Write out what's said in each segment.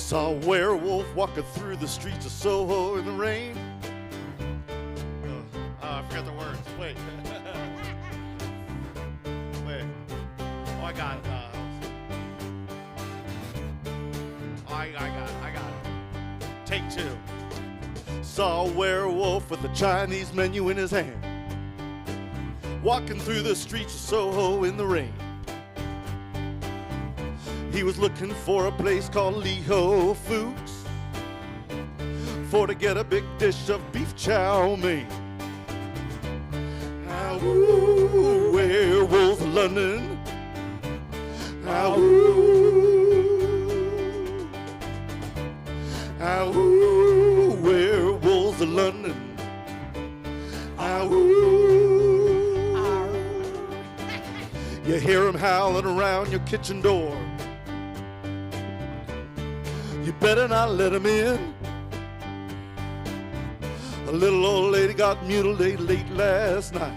Saw a werewolf walking through the streets of Soho in the rain. I forgot the words. Wait. Wait. Oh, I got it. I got it. Take two. Saw a werewolf with a Chinese menu in his hand, walking through the streets of Soho in the rain. He was looking for a place called Liho Foods for to get a big dish of beef chow mein. Ah, ooh, werewolf of London. Ah, ooh. Ah, ooh, werewolves of London. Ah, ooh. You hear him howling around your kitchen door. You better not let him in. A little old lady got mutilated late last night.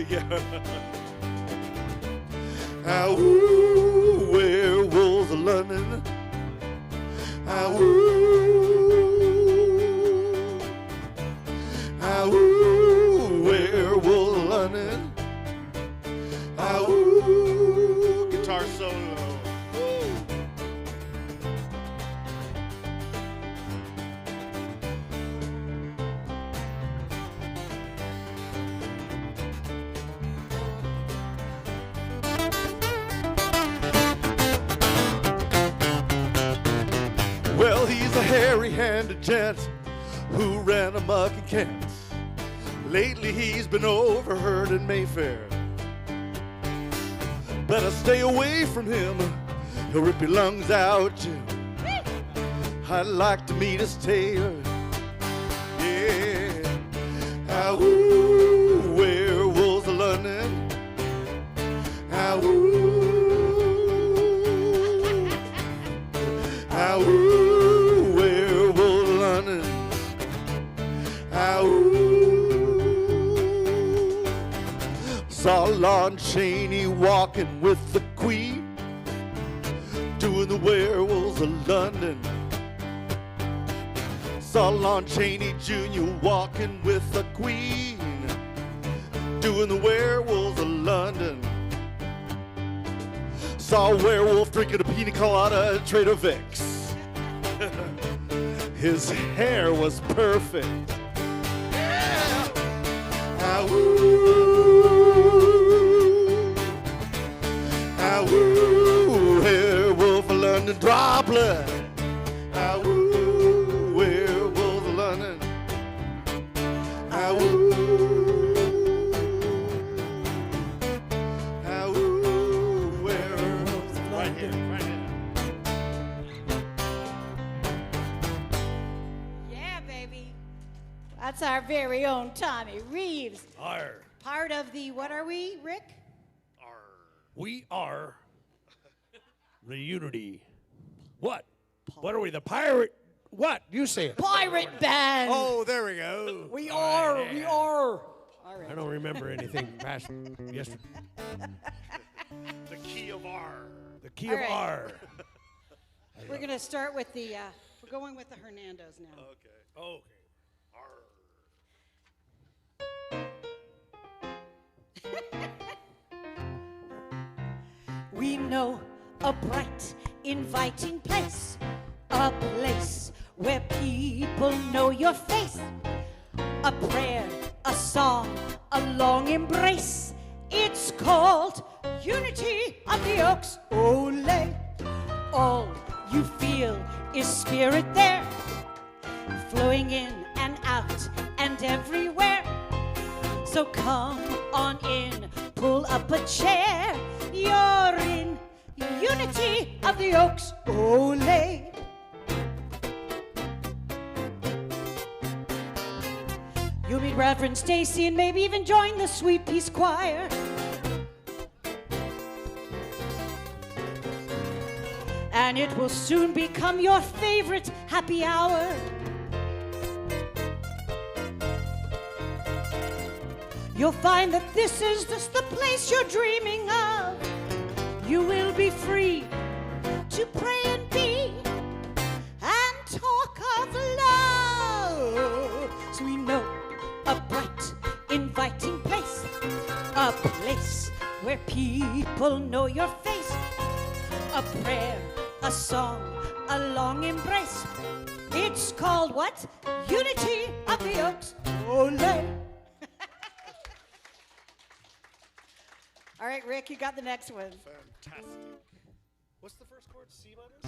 Yeah. Ah, ooh, werewolves of London. Ah, ooh. Ah, ooh, werewolves of London. Ah, ooh. Guitar solo. Well, he's a hairy-handed gent who ran amok in Kent. Lately he's been overheard in Mayfair. Better stay away from him, he'll rip your lungs out, Jim. I'd like to meet his tailor. Yeah. Ah, ooh, werewolves of London. Ah, ooh. Ah, ooh, werewolves of London. Ah, ooh. Saw Lon Chaney walking with the Queen, doing the werewolves of London. Saw Lon Chaney Jr. walking with the Queen, doing the werewolves of London. Saw a werewolf drinking a pina colada at Trader Vic's. His hair was perfect. Yeah. Ah, ooh. Ah, ooh, werewolf of London, draw blood. Ah, ooh, werewolf of London. Ah, ooh. Ah, ooh, werewolf of London. Right here. Yeah, baby. That's our very own Tommy Reeves. Arr. Part of the, what are we, Rick? We are the Unity. What? What are we, the pirate? What? You say it. Pirate band. Oh, there we go. We All are. right, We yeah. are. All right. I don't remember anything past yesterday. The key of R. The key All of right. R. We're going to start with the, we're going with the Hernandos now. Okay. Okay. We know a bright, inviting place, a place where people know your face. A prayer, a song, a long embrace. It's called Unity of the Oaks. Ole. All you feel is spirit there, flowing in and out and everywhere. So come on in, pull up a chair. You're in Unity of the Oaks. Ole. You'll meet Reverend Stacy and maybe even join the Sweet Peace Choir. And it will soon become your favorite happy hour. You'll find that this is just the place you're dreaming of. You will be free to pray and be and talk of love. So we know a bright, inviting place, a place where people know your face, a prayer, a song, a long embrace. It's called what? Unity of the Oaks. Ole. All right, Rick, you got the next one. Fantastic. What's the first chord? C minor?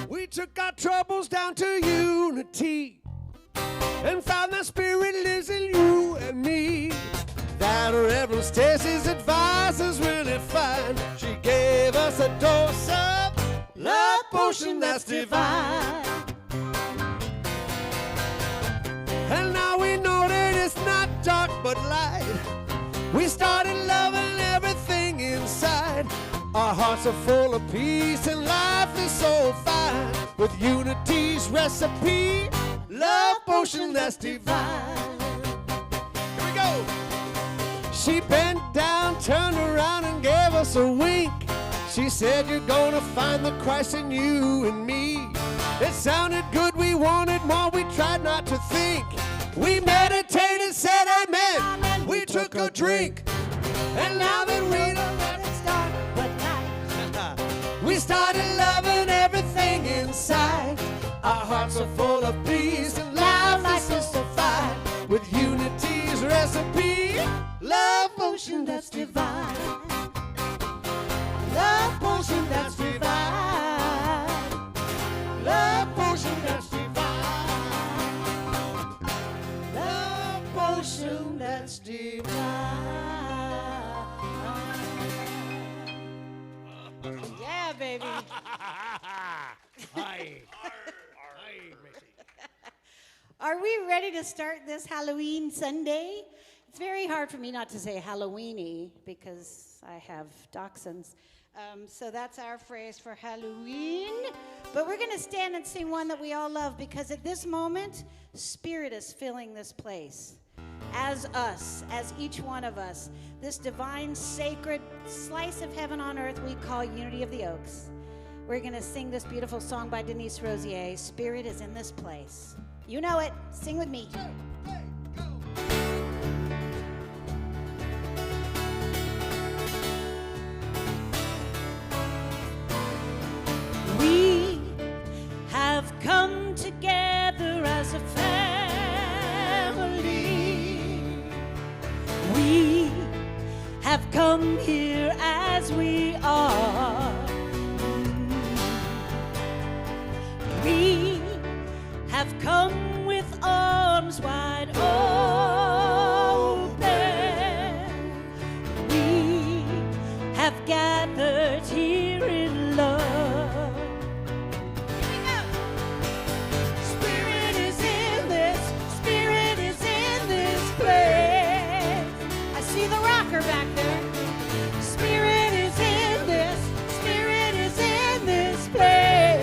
We took our troubles down to unity and found the Spirit lives in you and me. That Reverend Stacy's advice is really fine. She gave us a dose of love potion that's divine. And now we know that it's not dark but light. We started loving everything inside. Our hearts are full of peace and life is so fine. With unity's recipe, love potion that's divine. Here we go. She bent down, turned around and gave us a wink. She said, you're gonna find the Christ in you and me. It sounded good, we wanted more, we tried not to think. We meditated, said amen, we took a drink. And now that we don't let it start but night, we started loving everything inside. Our hearts are full of peace and life is so fine. With unity's recipe, love potion that's divine. Love potion that's divine. Love potion that's divine. Love potion that's divine. Yeah, baby. Hi. Are we ready to start this Halloween Sunday? It's very hard for me not to say Halloweeny because I have dachshunds. So that's our phrase for Halloween. But we're going to stand and sing one that we all love because at this moment, Spirit is filling this place. As us, as each one of us, this divine, sacred slice of heaven on earth we call Unity of the Oaks. We're going to sing this beautiful song by Denise Rosier, Spirit is in this place. You know it. Sing with me. We have come together as a family. We have come here as we are. We have come with arms wide open. We have gathered here in love. Here we go. Spirit is in this. Spirit is in this place. I see the rocker back there. Spirit is in this. Spirit is in this place.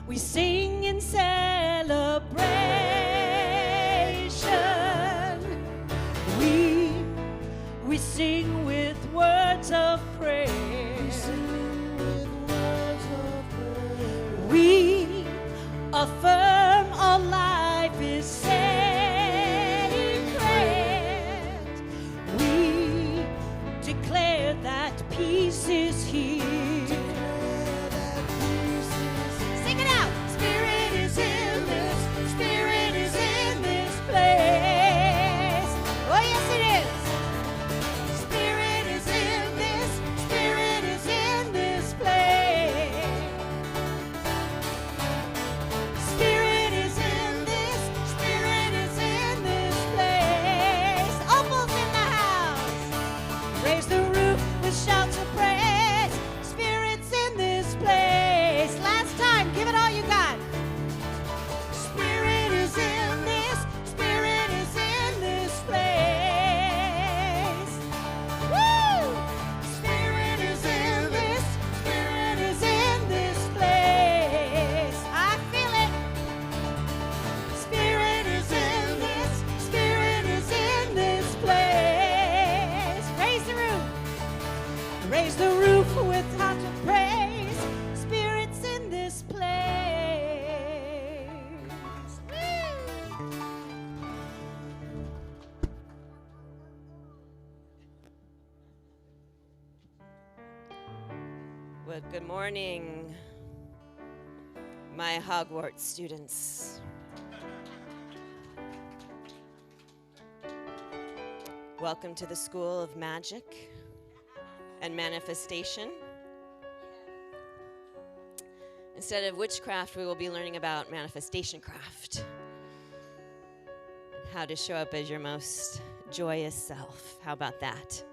We sing in celebration. We sing with words of praise. We affirm all life is sacred. We declare that peace is here. raise the roof with heart of praise. Spirits in this place. Well, good morning, my Hogwarts students. Welcome to the School of Magic and Manifestation. Instead of witchcraft, we will be learning about manifestation craft. How to show up as your most joyous self. How about that?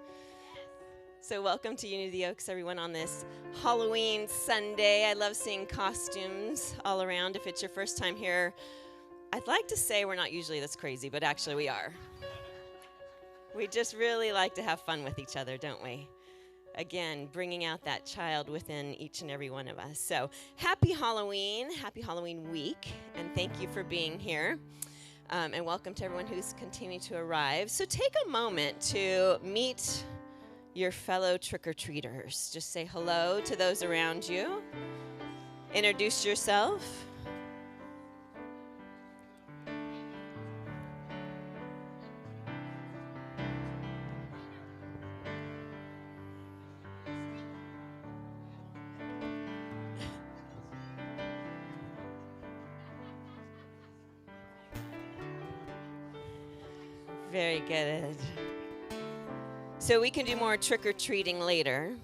So welcome to Unity of the Oaks, everyone, on this Halloween Sunday. I love seeing costumes all around. If it's your first time here, I'd like to say we're not usually this crazy, but actually we are. We just really like to have fun with each other, don't we? Again, bringing out that child within each and every one of us. So happy Halloween week, and thank you for being here. And welcome to everyone who's continuing to arrive. So take a moment to meet your fellow trick-or-treaters. Just say hello to those around you. Introduce yourself. Very good. So we can do more trick-or-treating later.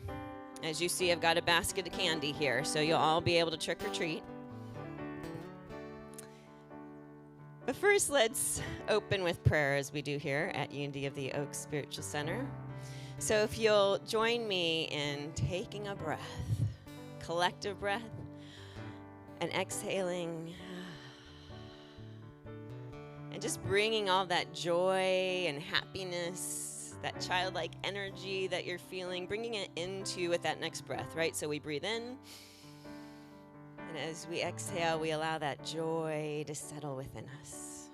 As you see, I've got a basket of candy here, so you'll all be able to trick-or-treat. But first, let's open with prayer as we do here at Unity of the Oaks Spiritual Center. So if you'll join me in taking a breath, collective breath, and exhaling, and just bringing all that joy and happiness, that childlike energy that you're feeling, bringing it into with that next breath, right? So we breathe in, and as we exhale, we allow that joy to settle within us.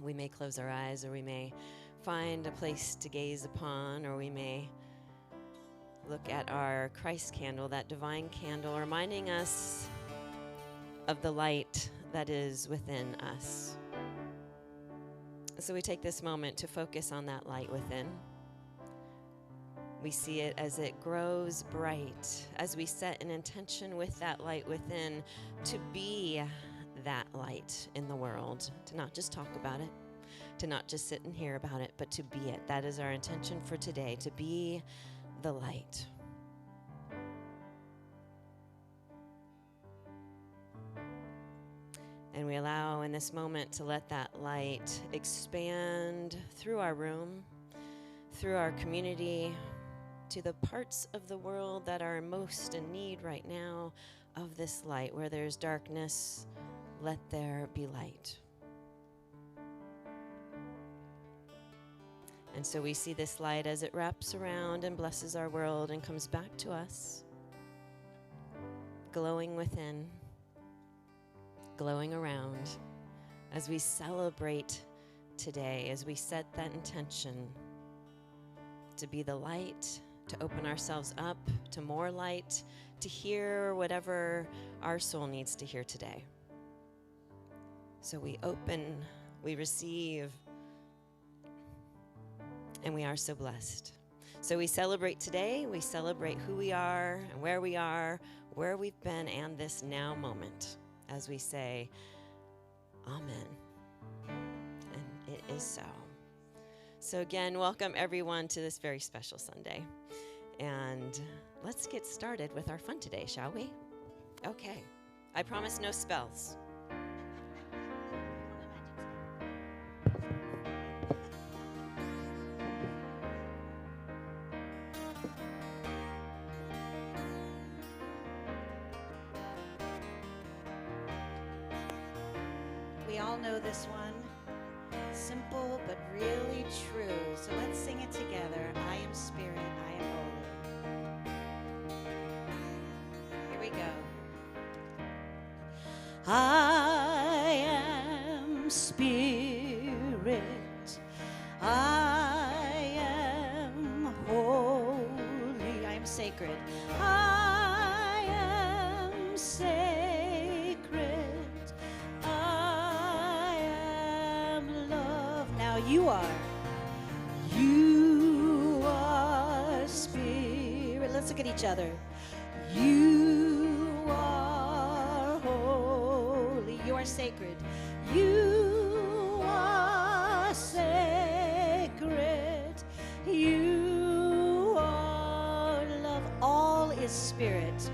We may close our eyes, or we may find a place to gaze upon, or we may look at our Christ candle, that divine candle, reminding us of the light that is within us. So we take this moment to focus on that light within. We see it as it grows bright, as we set an intention with that light within to be that light in the world, to not just talk about it, to not just sit and hear about it, but to be it. That is our intention for today, to be the light. And we allow in this moment to let that light expand through our room, through our community, to the parts of the world that are most in need right now of this light. Where there's darkness, let there be light. And so we see this light as it wraps around and blesses our world and comes back to us, glowing within, glowing around, as we celebrate today, as we set that intention to be the light, to open ourselves up to more light, to hear whatever our soul needs to hear today. So we open, we receive, and we are so blessed. So we celebrate today, we celebrate who we are and where we've been, and this now moment, as we say, Amen. And it is so. So again, welcome everyone to this very special Sunday. And let's get started with our fun today, shall we? Okay. I promise no spells. We all know this one. Simple but really true. So let's sing it together. I am spirit, I am holy. Here we go. I am spirit, I am holy. sacred. I am sacred. I am love. Now you are. You are spirit. Let's look at each other. You are holy. You are sacred. You are sacred. You are love. All is spirit.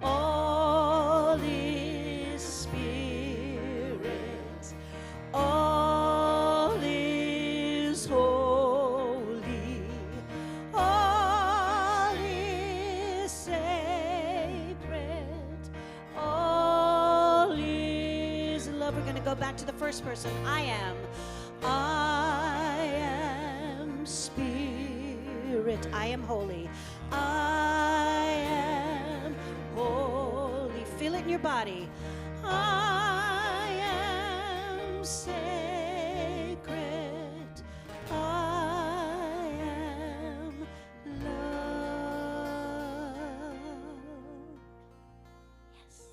All is spirit. All is holy. All is sacred. All is love. We're going to go back to the first person. I am spirit. I am holy. I am holy. Feel it in your body. I am sacred. I am love. Yes.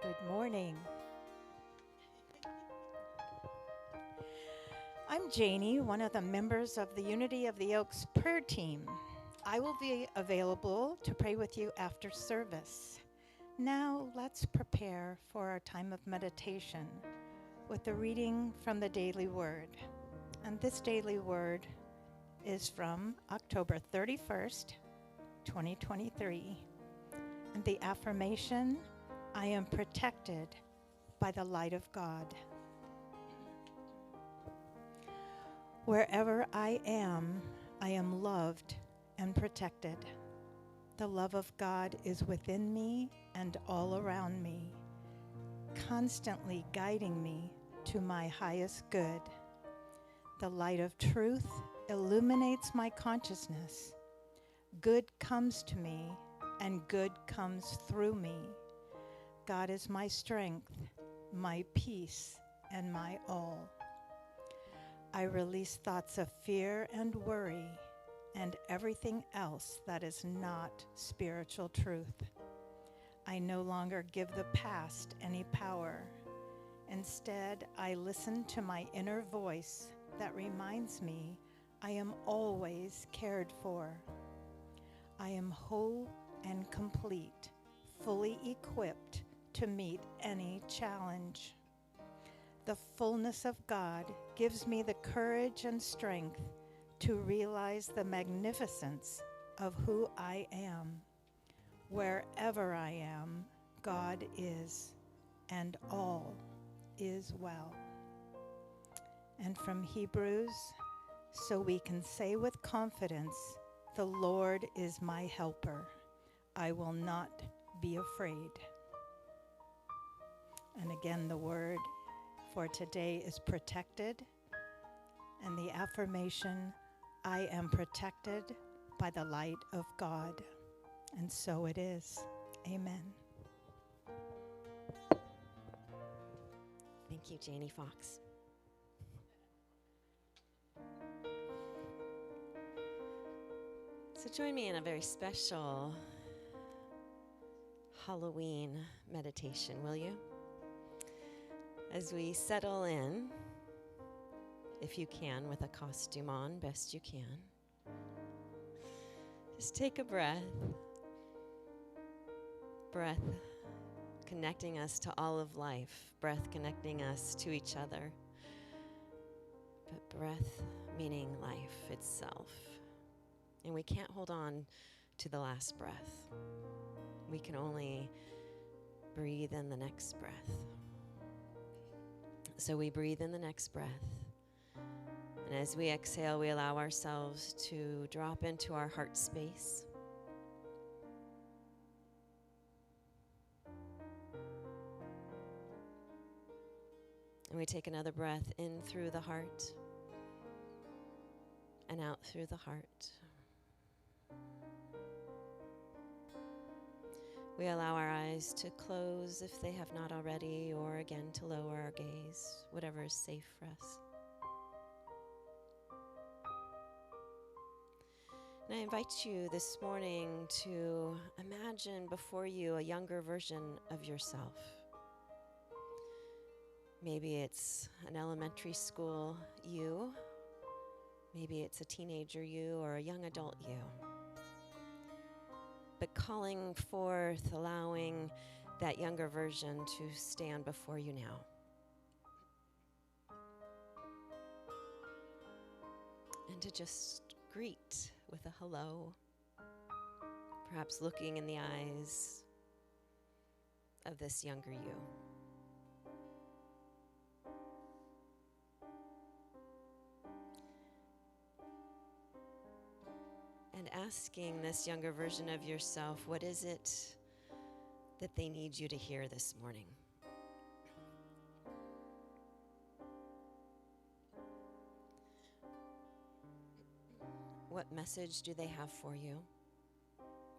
Good morning. I'm Janie, one of the members of the Unity of the Oaks prayer team. I will be available to pray with you after service. Now let's prepare for our time of meditation with a reading from the Daily Word. And this Daily Word is from October 31st, 2023. And the affirmation, I am protected by the light of God. Wherever I am loved and protected. The love of God is within me and all around me, constantly guiding me to my highest good. The light of truth illuminates my consciousness. Good comes to me and good comes through me. God is my strength, my peace, and my all. I release thoughts of fear and worry and everything else that is not spiritual truth. I no longer give the past any power. Instead, I listen to my inner voice that reminds me I am always cared for. I am whole and complete, fully equipped to meet any challenge. The fullness of God gives me the courage and strength to realize the magnificence of who I am. Wherever I am, God is, and all is well. And from Hebrews, so we can say with confidence, the Lord is my helper. I will not be afraid. And again, the word for today is protected, and the affirmation, I am protected by the light of God. And so it is. Amen. Thank you, Janie Fox. So join me in a very special Halloween meditation, will you? As we settle in, if you can, with a costume on, best you can. Just take a breath. Breath connecting us to all of life. Breath connecting us to each other. But breath meaning life itself. And we can't hold on to the last breath. We can only breathe in the next breath. So we breathe in the next breath. And as we exhale, we allow ourselves to drop into our heart space. And we take another breath in through the heart and out through the heart. We allow our eyes to close if they have not already, or again to lower our gaze, whatever is safe for us. And I invite you this morning to imagine before you a younger version of yourself. Maybe it's an elementary school you, maybe it's a teenager you, or a young adult you. But calling forth, allowing that younger version to stand before you now. And to just greet with a hello, perhaps looking in the eyes of this younger you. And asking this younger version of yourself, what is it that they need you to hear this morning? What message do they have for you?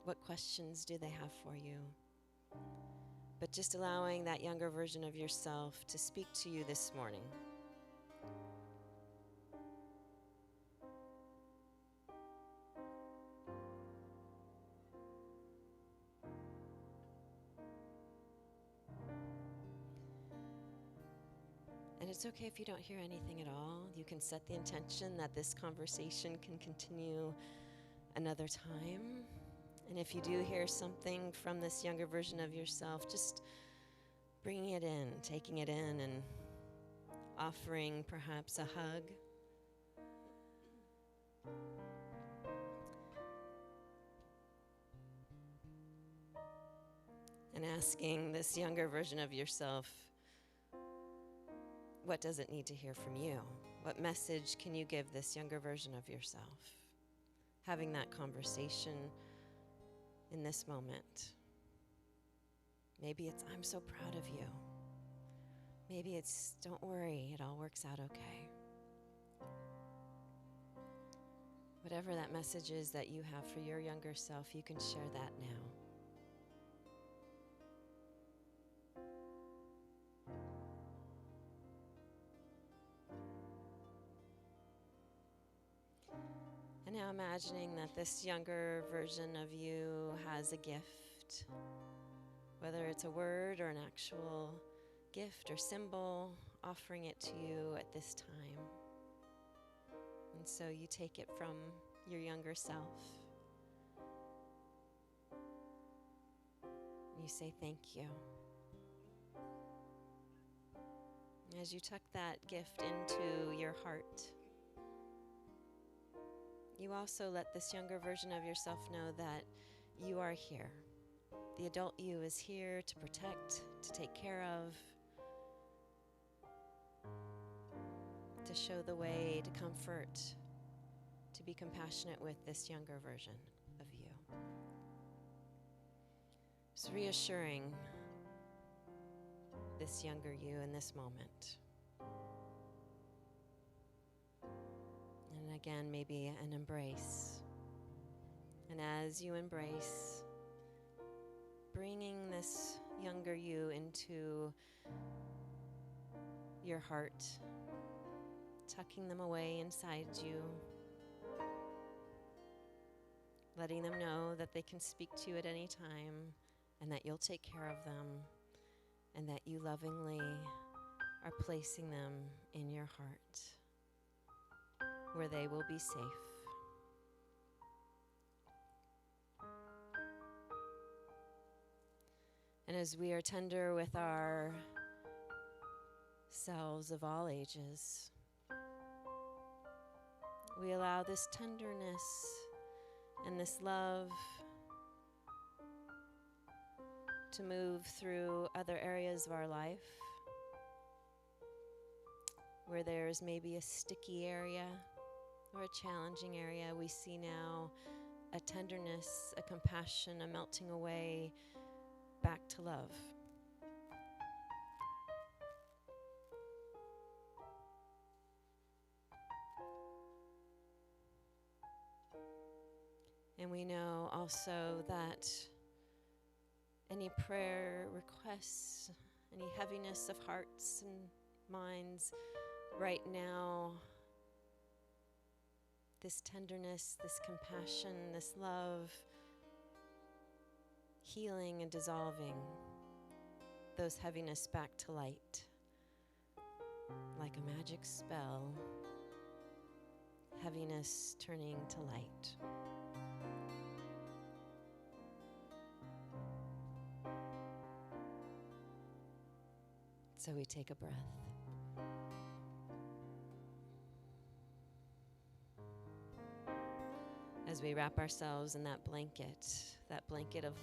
What questions do they have for you? But just allowing that younger version of yourself to speak to you this morning. And it's okay if you don't hear anything at all. You can set the intention that this conversation can continue another time. And if you do hear something from this younger version of yourself, just bringing it in, taking it in, and offering perhaps a hug. And asking this younger version of yourself, what does it need to hear from you? What message can you give this younger version of yourself? Having that conversation in this moment. Maybe it's, I'm so proud of you. Maybe it's, don't worry, it all works out okay. Whatever that message is that you have for your younger self, you can share that now. And now imagining that this younger version of you has a gift, whether it's a word or an actual gift or symbol, offering it to you at this time. And so you take it from your younger self. You say thank you. As you tuck that gift into your heart, you also let this younger version of yourself know that you are here. The adult you is here to protect, to take care of, to show the way, to comfort, to be compassionate with this younger version of you. Just reassuring this younger you in this moment. And again, maybe an embrace. And as you embrace, bringing this younger you into your heart, tucking them away inside you, letting them know that they can speak to you at any time and that you'll take care of them and that you lovingly are placing them in your heart where they will be safe. And as we are tender with our selves of all ages, we allow this tenderness and this love to move through other areas of our life where there's maybe a sticky area or a challenging area. We see now a tenderness, a compassion, a melting away back to love. And we know also that any prayer requests, any heaviness of hearts and minds right now, this tenderness, this compassion, this love, healing and dissolving those heaviness back to light. Like a magic spell, heaviness turning to light. So we take a breath. As we wrap ourselves in that blanket of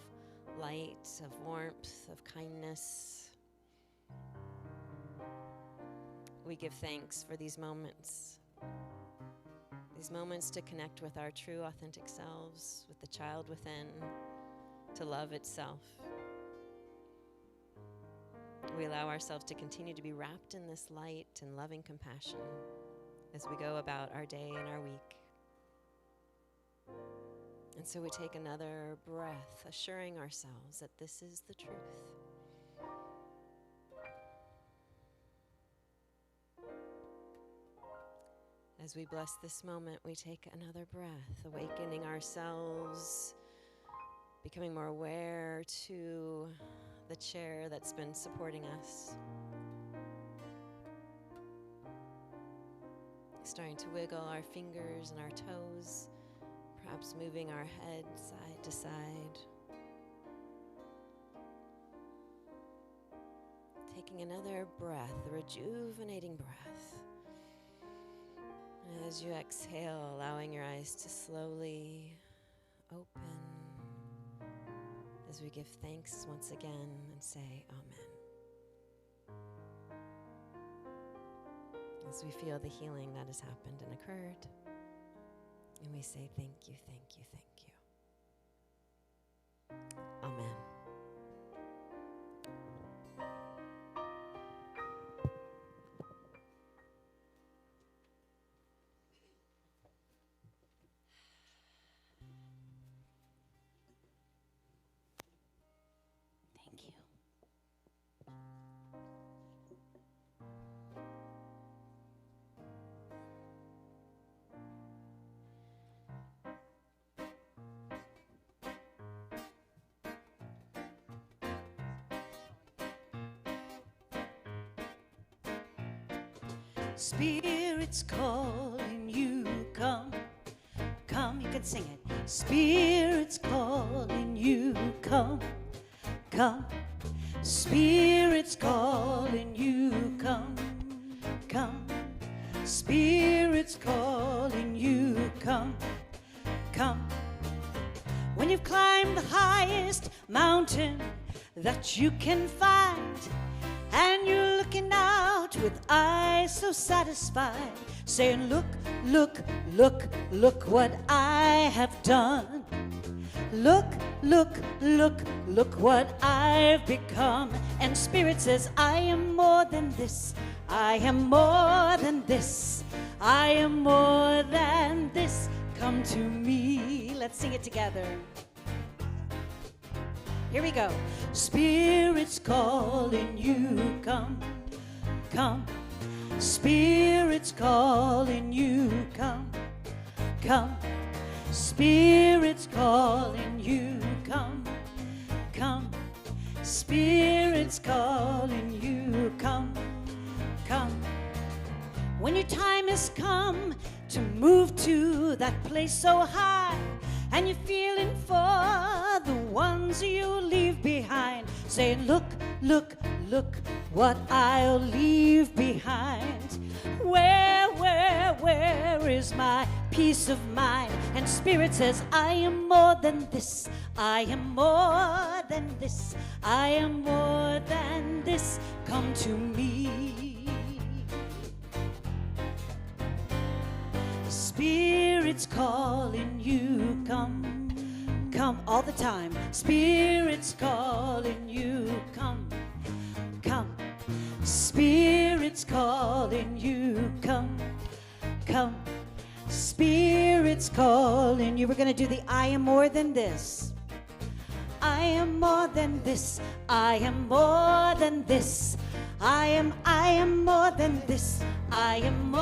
light, of warmth, of kindness, we give thanks for these moments to connect with our true, authentic selves, with the child within, to love itself. We allow ourselves to continue to be wrapped in this light and loving compassion as we go about our day and our week. And so we take another breath, assuring ourselves that this is the truth. As we bless this moment, we take another breath, awakening ourselves, becoming more aware to the chair that's been supporting us. Starting to wiggle our fingers and our toes, perhaps moving our head side to side. Taking another breath, a rejuvenating breath. As you exhale, allowing your eyes to slowly open as we give thanks once again and say Amen. As we feel the healing that has happened and occurred, and we say thank you, thank you, thank you. Amen. Thank you. Spirits calling you, come, come, you can sing it. Spirits calling you, come, come. Spirits calling you, come, come. Spirits calling you, come, come. When you've climbed the highest mountain that you can find, and you're looking out with eyes so satisfied, saying, look, look, look, look what I have done. Look, look, look, look what I've become. And Spirit says, I am more than this. I am more than this. I am more than this. Come to me. Let's sing it together. Here we go. Spirits calling you, come, come. Spirits calling you, come, come. Spirits calling you, come, come. Spirits calling you, come, come. When your time has come to move to that place so high, and you're feeling for the ones you leave behind, saying, look, look, look what I'll leave behind. Where is my peace of mind? And Spirit says, I am more than this. I am more than this. I am more than this. Come to me. Spirits calling you, come, come, all the time. Spirits calling you, come, come. Spirits calling you, come, come. Spirits calling you. We're going to do the I am more than this. I am more than this. I am more than this. I am more than this. I am more.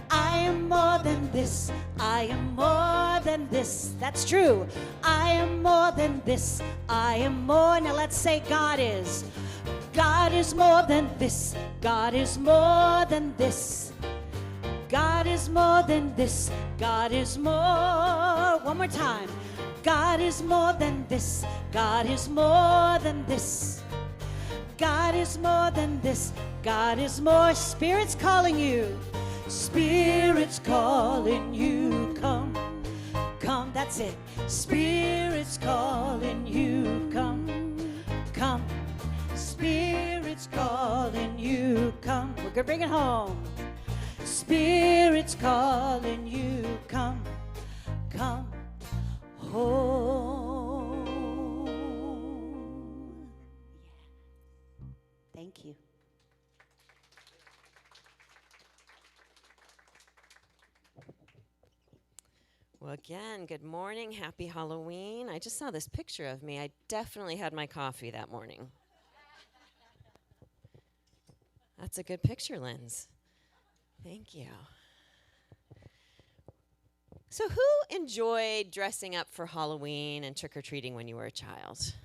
I am more than this. I am more than this. That's true. I am more than this. I am more. Now let's say God is. God is more than this. God is more than this. God is more than this. God is more. One more time. God is more than this. God is more than this. God is more than this. God is more. Spirit's calling you. Spirit's calling you. Come. Come. That's it. Spirit's calling you. Come. Come. Spirit's calling you. Come. We're going to bring it home. Spirit's calling you, come, come home. Yeah. Thank you. Well, again, good morning. Happy Halloween. I just saw this picture of me. I definitely had my coffee that morning. That's a good picture, Linz. Thank you. So who enjoyed dressing up for Halloween and trick-or-treating when you were a child?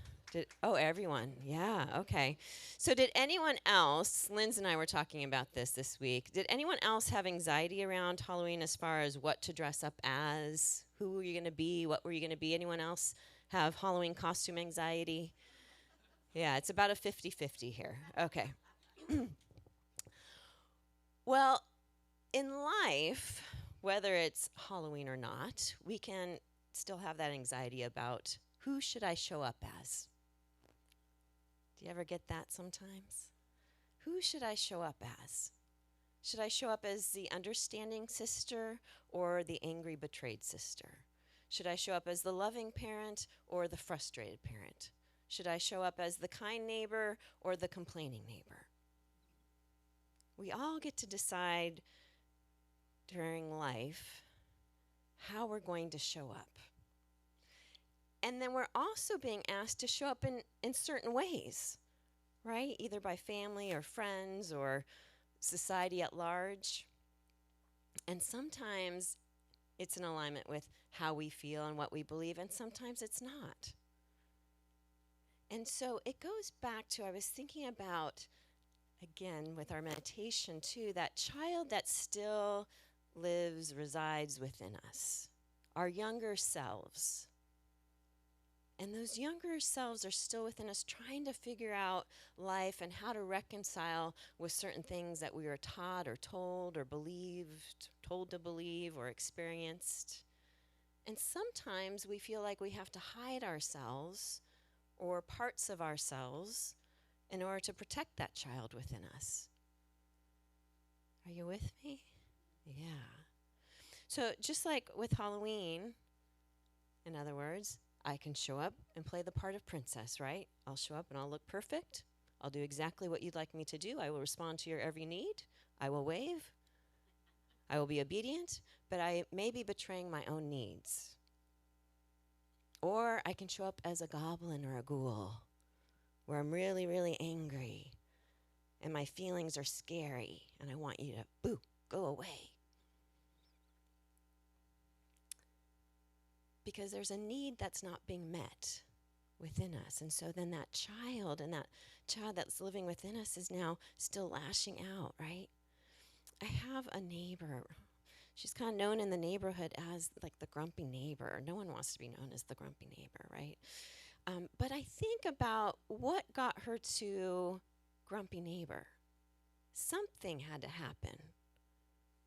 Everyone. Yeah, okay. So did anyone else, Linz and I were talking about this week, did anyone else have anxiety around Halloween as far as what to dress up as? Who were you going to be? What were you going to be? Anyone else have Halloween costume anxiety? Yeah, it's about a 50-50 here. Okay. Well, in life, whether it's Halloween or not, we can still have that anxiety about who should I show up as? Do you ever get that sometimes? Who should I show up as? Should I show up as the understanding sister or the angry, betrayed sister? Should I show up as the loving parent or the frustrated parent? Should I show up as the kind neighbor or the complaining neighbor? We all get to decide during life how we're going to show up. And then we're also being asked to show up in certain ways, right? Either by family or friends or society at large. And sometimes it's in alignment with how we feel and what we believe, and sometimes it's not. And so it goes back to, I was thinking about, again, with our meditation too, that child that still lives, resides within us, our younger selves. And those younger selves are still within us, trying to figure out life and how to reconcile with certain things that we were taught or told or believed, told to believe or experienced. And sometimes we feel like we have to hide ourselves or parts of ourselves in order to protect that child within us. Are you with me? Yeah. So just like with Halloween, in other words, I can show up and play the part of princess, right? I'll show up and I'll look perfect. I'll do exactly what you'd like me to do. I will respond to your every need. I will wave. I will be obedient, but I may be betraying my own needs. Or I can show up as a goblin or a ghoul, where I'm really, really angry, and my feelings are scary, and I want you to, go away. Because there's a need that's not being met within us. And so then that child that's living within us is now still lashing out, right? I have a neighbor. She's kind of known in the neighborhood as like the grumpy neighbor. No one wants to be known as the grumpy neighbor, right? But I think about what got her to grumpy neighbor. Something had to happen.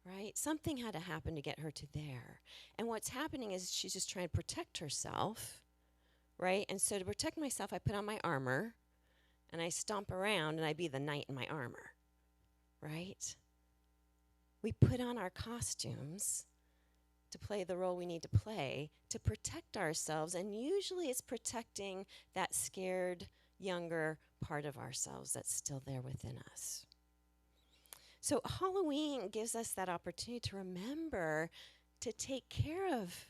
Right? Something had to happen to get her to there. And what's happening is she's just trying to protect herself, right? And so to protect myself, I put on my armor, and I stomp around, and I be the knight in my armor, right? We put on our costumes to play the role we need to play to protect ourselves, and usually it's protecting that scared, younger part of ourselves that's still there within us. So Halloween gives us that opportunity to remember to take care of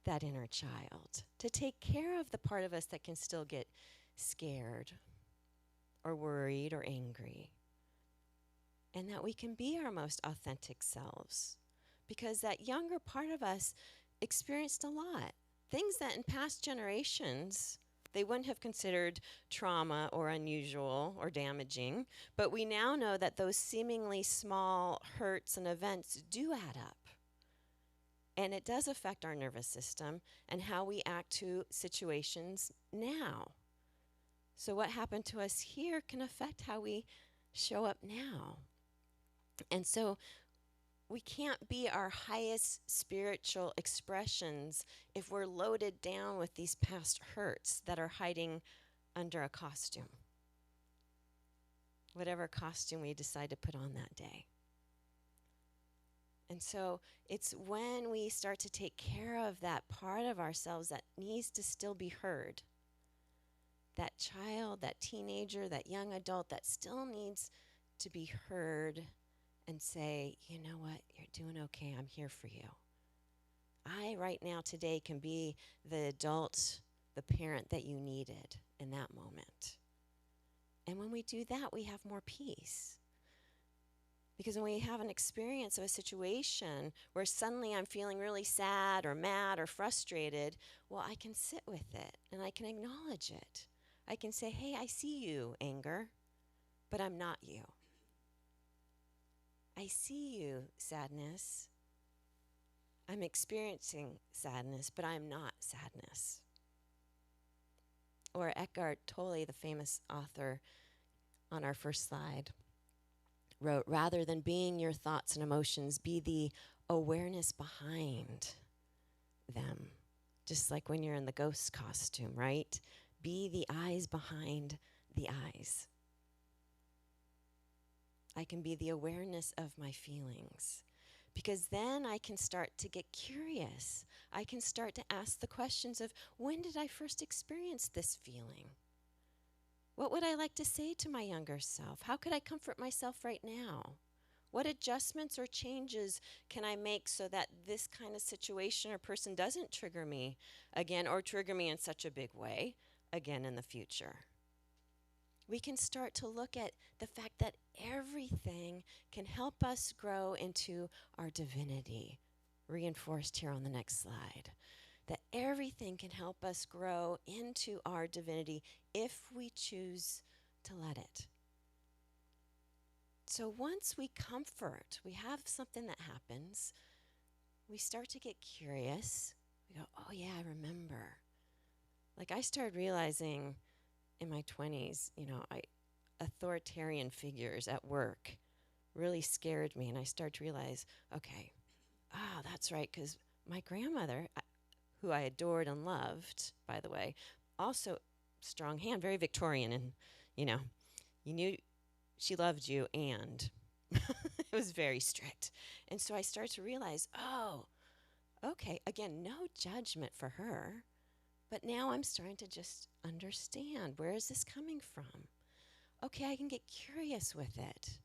that inner child, to take care of the part of us that can still get scared or worried or angry, and that we can be our most authentic selves, because that younger part of us experienced a lot. Things that in past generations they wouldn't have considered trauma or unusual or damaging, but we now know that those seemingly small hurts and events do add up. And it does affect our nervous system and how we act to situations now. So what happened to us here can affect how we show up now. And so we can't be our highest spiritual expressions if we're loaded down with these past hurts that are hiding under a costume. Whatever costume we decide to put on that day. And so it's when we start to take care of that part of ourselves that needs to still be heard, that child, that teenager, that young adult that still needs to be heard and say, you know what, you're doing okay, I'm here for you. I, right now, today, can be the adult, the parent that you needed in that moment. And when we do that, we have more peace. Because when we have an experience of a situation where suddenly I'm feeling really sad or mad or frustrated, well, I can sit with it and I can acknowledge it. I can say, hey, I see you, anger, but I'm not you. I see you, sadness. I'm experiencing sadness, but I'm not sadness. Or Eckhart Tolle, the famous author on our first slide, wrote, rather than being your thoughts and emotions, be the awareness behind them. Just like when you're in the ghost costume, right? Be the eyes behind the eyes. I can be the awareness of my feelings, because then I can start to get curious. I can start to ask the questions of, when did I first experience this feeling? What would I like to say to my younger self? How could I comfort myself right now? What adjustments or changes can I make so that this kind of situation or person doesn't trigger me again, or trigger me in such a big way again in the future? We can start to look at the fact that everything can help us grow into our divinity, reinforced here on the next slide. That everything can help us grow into our divinity if we choose to let it. So once we comfort, we have something that happens, we start to get curious. We go, oh yeah, I remember. Like I started realizing in my 20s, authoritarian figures at work really scared me. And I started to realize, okay, that's right, because my grandmother, who I adored and loved, by the way, also strong hand, very Victorian, and, you knew she loved you, and it was very strict. And so I started to realize, oh, okay, again, no judgment for her, but now I'm starting to just understand, where is this coming from? Okay, I can get curious with it.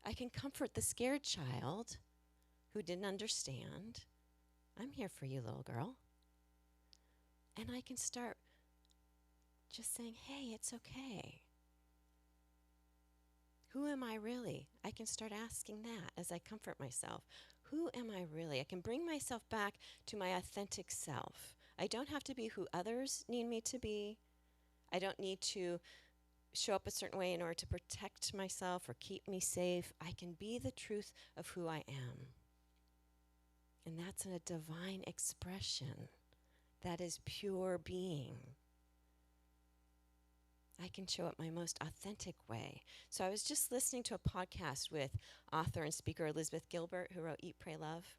I can comfort the scared child who didn't understand. I'm here for you, little girl. And I can start just saying, hey, it's okay. Who am I really? I can start asking that as I comfort myself. Who am I really? I can bring myself back to my authentic self. I don't have to be who others need me to be. I don't need to show up a certain way in order to protect myself or keep me safe. I can be the truth of who I am. And that's a divine expression. That is pure being. I can show up my most authentic way. So I was just listening to a podcast with author and speaker Elizabeth Gilbert, who wrote Eat, Pray, Love.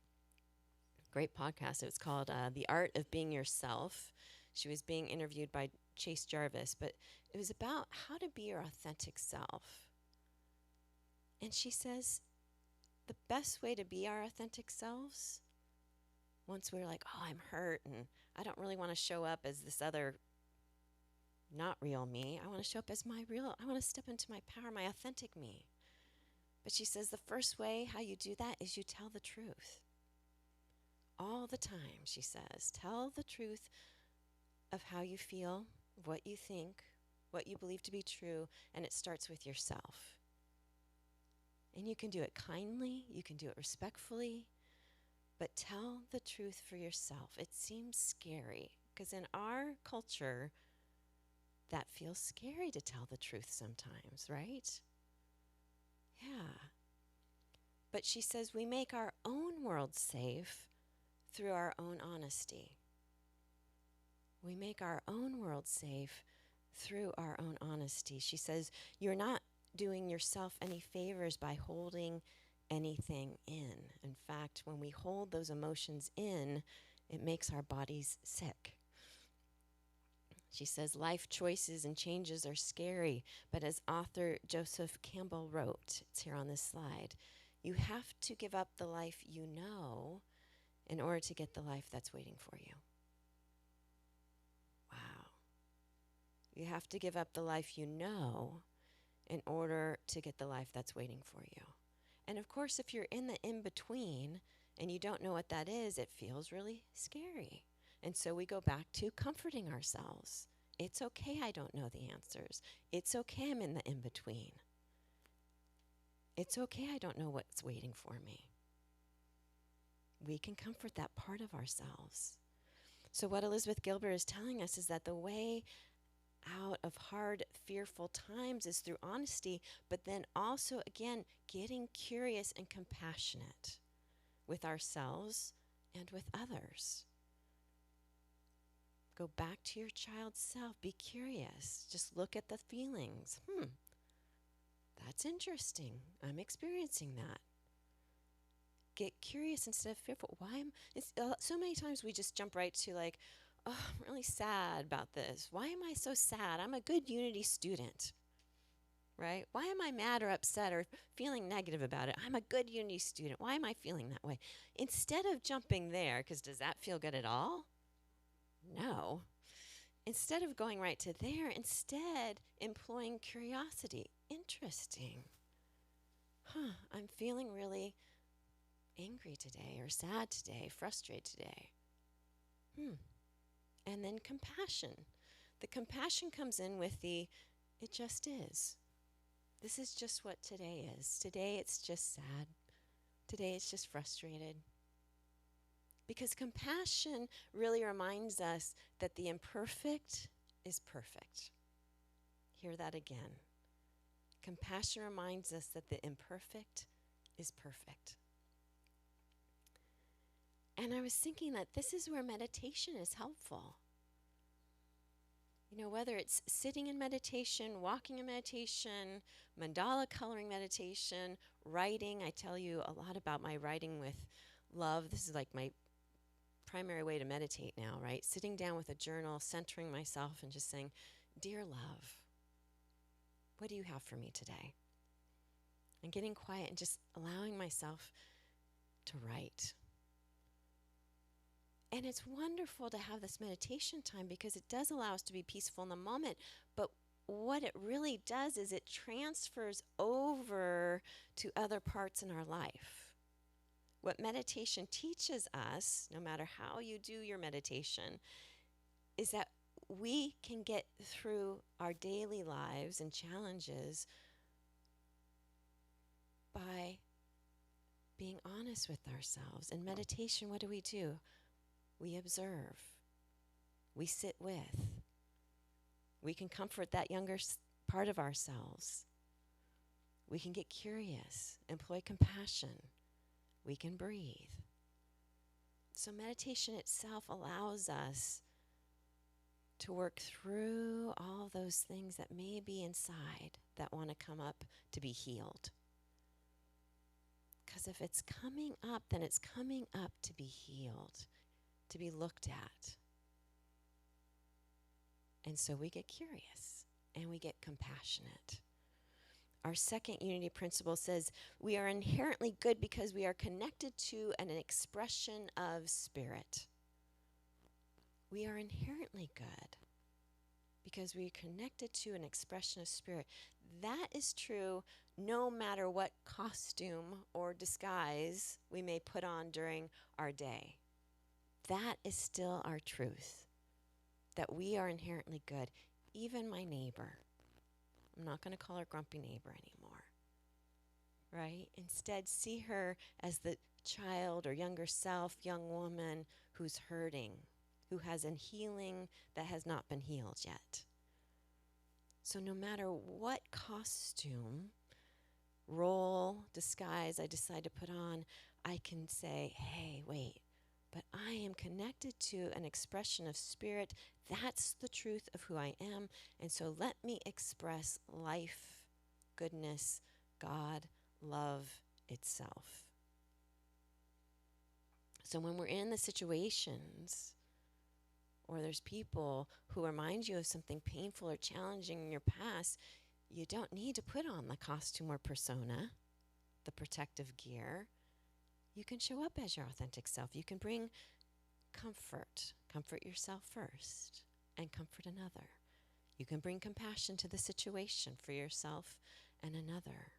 Great podcast. It was called The Art of Being Yourself. She was being interviewed by Chase Jarvis, but it was about how to be your authentic self. And she says the best way to be our authentic selves, once we're like, oh, I'm hurt and I don't really want to show up as this other not real me. I want to show up as my real, I want to step into my power, my authentic me. But she says the first way how you do that is you tell the truth. all the time, she says. Tell the truth of how you feel, what you think, what you believe to be true, and it starts with yourself. And you can do it kindly, you can do it respectfully, but tell the truth for yourself. It seems scary, because in our culture, that feels scary to tell the truth sometimes, right? Yeah. But she says we make our own world safe through our own honesty. We make our own world safe through our own honesty. She says you're not doing yourself any favors by holding anything in. In fact, when we hold those emotions in, it makes our bodies sick. She says life choices and changes are scary, but as author Joseph Campbell wrote, it's here on this slide, you have to give up the life you know in order to get the life that's waiting for you. Wow. You have to give up the life you know in order to get the life that's waiting for you. And of course, if you're in the in-between and you don't know what that is, it feels really scary. And so we go back to comforting ourselves. It's okay I don't know the answers. It's okay I'm in the in-between. It's okay I don't know what's waiting for me. We can comfort that part of ourselves. So what Elizabeth Gilbert is telling us is that the way out of hard, fearful times is through honesty, but then also, again, getting curious and compassionate with ourselves and with others. Go back to your child's self. Be curious. Just look at the feelings. That's interesting. I'm experiencing that. Get curious instead of fearful. So many times we just jump right to like, oh, I'm really sad about this. Why am I so sad? I'm a good Unity student, right? Why am I mad or upset or feeling negative about it? I'm a good Unity student. Why am I feeling that way? Instead of jumping there, because does that feel good at all? No. Instead of going right to there, instead employing curiosity. Interesting. I'm feeling really angry today or sad today, frustrated today. And then compassion. The compassion comes in with the, it just is. This is just what today is. Today it's just sad. Today it's just frustrated. Because compassion really reminds us that the imperfect is perfect. Hear that again. Compassion reminds us that the imperfect is perfect. And I was thinking that this is where meditation is helpful. You know, whether it's sitting in meditation, walking in meditation, mandala coloring meditation, writing. I tell you a lot about my writing with love. This is like my primary way to meditate now, right? Sitting down with a journal, centering myself and just saying, dear love, what do you have for me today? And getting quiet and just allowing myself to write. And it's wonderful to have this meditation time because it does allow us to be peaceful in the moment. But what it really does is it transfers over to other parts in our life. What meditation teaches us, no matter how you do your meditation, is that we can get through our daily lives and challenges by being honest with ourselves. In meditation, what do? We observe. We sit with. We can comfort that younger part of ourselves. We can get curious, employ compassion. We can breathe. So meditation itself allows us to work through all those things that may be inside that want to come up to be healed. Because if it's coming up, then it's coming up to be healed, to be looked at. And so we get curious and we get compassionate. Our second unity principle says we are inherently good because we are connected to an expression of spirit. We are inherently good because we are connected to an expression of spirit. That is true no matter what costume or disguise we may put on during our day. that is still our truth, that we are inherently good. Even my neighbor. I'm not going to call her grumpy neighbor anymore, right? Instead, see her as the child or younger self, young woman who's hurting, who has a healing that has not been healed yet. So no matter what costume, role, disguise I decide to put on, I can say, hey, wait, but I am connected to an expression of spirit. That's the truth of who I am. And so let me express life, goodness, God, love itself. So when we're in the situations, or there's people who remind you of something painful or challenging in your past, you don't need to put on the costume or persona, the protective gear. You can show up as your authentic self. You can bring comfort. Comfort yourself first and comfort another. You can bring compassion to the situation for yourself and another.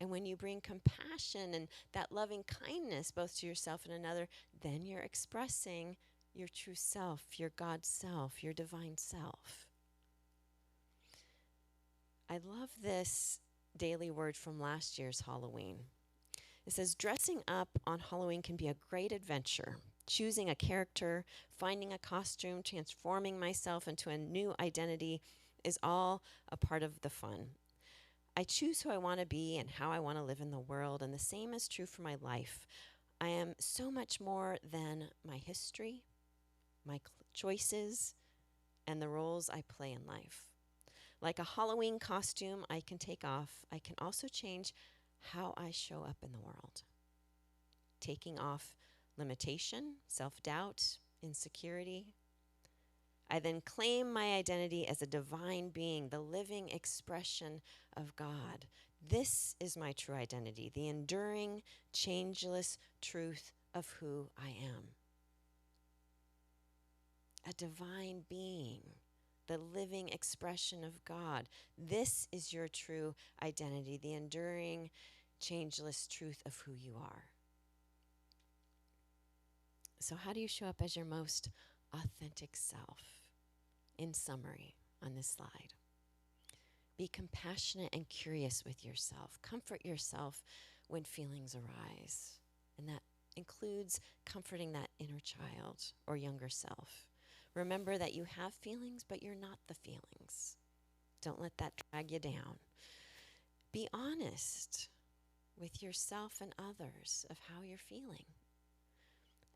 And when you bring compassion and that loving kindness both to yourself and another, then you're expressing your true self, your God self, your divine self. I love this daily word from last year's Halloween. It says, dressing up on Halloween can be a great adventure. Choosing a character, finding a costume, transforming myself into a new identity is all a part of the fun. I choose who I want to be and how I want to live in the world, and the same is true for my life. I am so much more than my history, my choices, and the roles I play in life. Like a Halloween costume I can take off, I can also change how I show up in the world. Taking off limitation, self-doubt, insecurity. I then claim my identity as a divine being, the living expression of God. This is my true identity, the enduring, changeless truth of who I am. A divine being, the living expression of God. This is your true identity, the enduring, changeless truth of who you are. So how do you show up as your most authentic self? In summary, on this slide, be compassionate and curious with yourself. Comfort yourself when feelings arise. And that includes comforting that inner child or younger self. Remember that you have feelings, but you're not the feelings. Don't let that drag you down. Be honest with yourself and others of how you're feeling.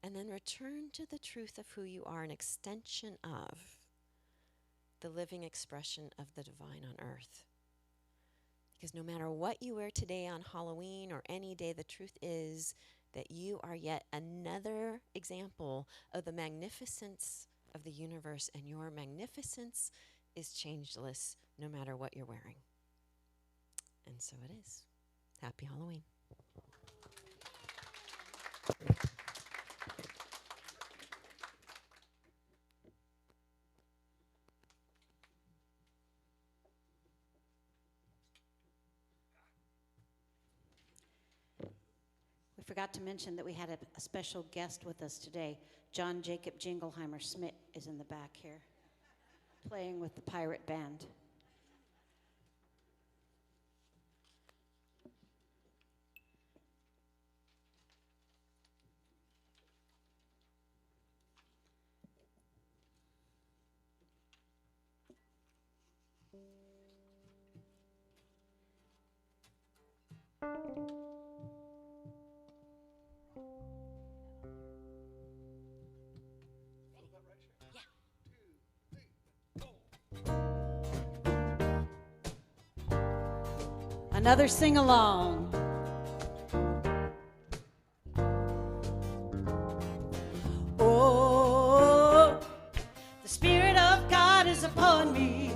And then return to the truth of who you are, an extension of the living expression of the divine on earth. Because no matter what you wear today on Halloween or any day, the truth is that you are yet another example of the magnificence of the universe, and your magnificence is changeless no matter what you're wearing. And so it is. Happy Halloween. We forgot to mention that we had a special guest with us today. John Jacob Jingleheimer Smith is in the back here, playing with the pirate band. Another sing-along. Oh, the Spirit of God is upon me.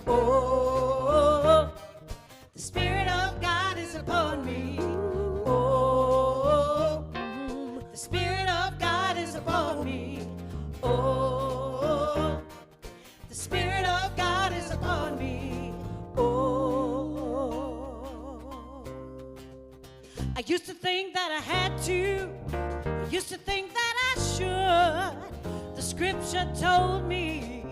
Oh, the Spirit of God is upon me. Oh, the Spirit of God is upon me. Oh, the Spirit of God is upon me. Oh, I used to think that I had to. I used to think that I should. should. The scripture told me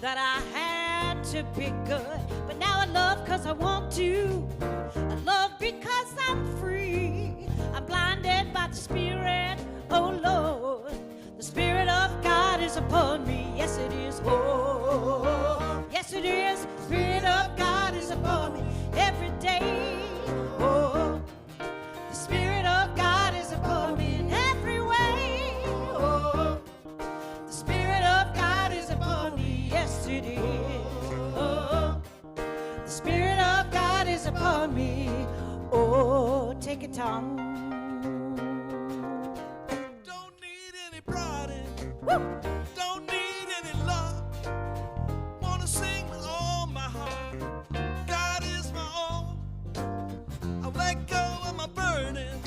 that I had to be good. But now I love 'cause I want to. I love because I'm free. I'm blinded by the Spirit, oh Lord. The Spirit of God is upon me. Yes, it is. Oh, yes, it is. The Spirit of God is upon me every day. Oh, the Spirit of God is upon me in every way. Oh, the Spirit of God is upon me. Yes, it is. Oh, the Spirit of God is upon me. Oh, take it, Tom. Don't need any prodding. Woo! Don't need any love. Wanna sing with all my heart. God is my all. I'll let go of my burden.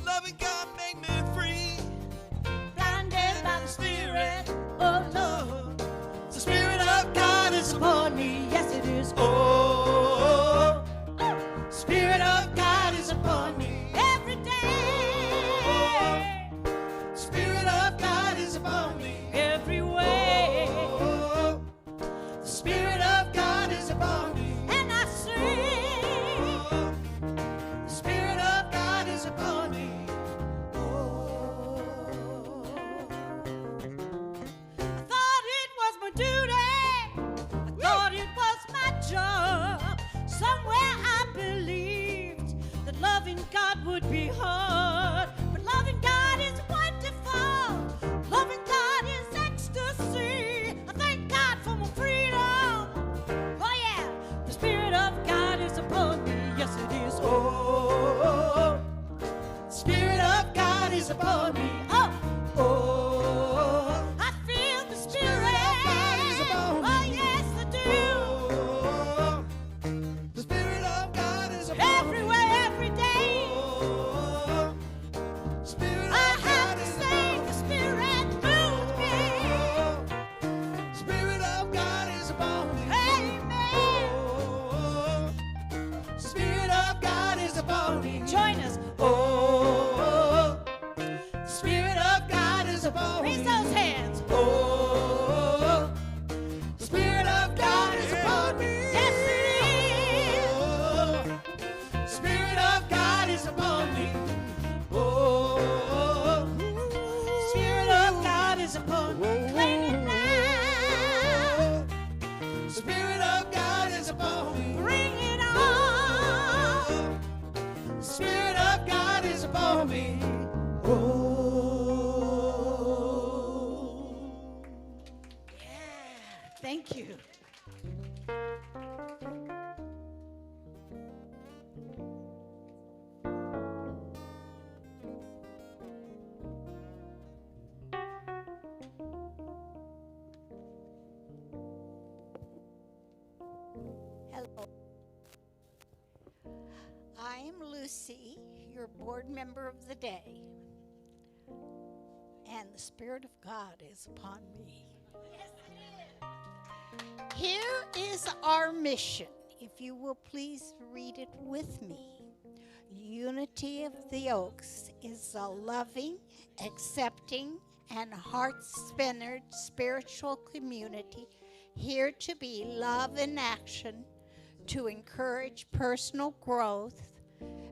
Loving God make me free. Blinded by the Spirit, oh Lord. The Spirit of God is upon me. Yes, it is. Oh, Spirit of God is upon me every day. Spirit of God is upon me every way. The Spirit of God is upon me, and I sing. The Spirit of God is upon me. Oh, I thought it was my duty. I thought it was my job. Somewhere I believed that loving God would be hard. But loving God is wonderful. Loving God is ecstasy. I thank God for my freedom. Oh yeah, the Spirit of God is upon me. Yes, it is. Oh, the Spirit of God is upon me. Oh, oh, I feel the Spirit. Oh yes, I do. The Spirit of God is upon Everywhere, every day. Spirit I have to sing. The Spirit moves me. Spirit of God is upon me. Amen. Spirit of God is upon me. Join us. Oh, the Spirit of God is upon me. Raise those hands. Oh, the Spirit of God is upon me. Yes, it is. The Spirit of God is upon me. Oh, the Spirit of God is upon me. Claim it now. The Spirit of God is upon me. Bring it on. The Spirit of God is upon me. Oh. Yeah, thank you. Hello. I'm Lucy, your board member of the day. And the Spirit of God is upon me. Here is our mission. If you will please read it with me. Unity of the Oaks is a loving, accepting, and heart-centered spiritual community here to be love in action, to encourage personal growth,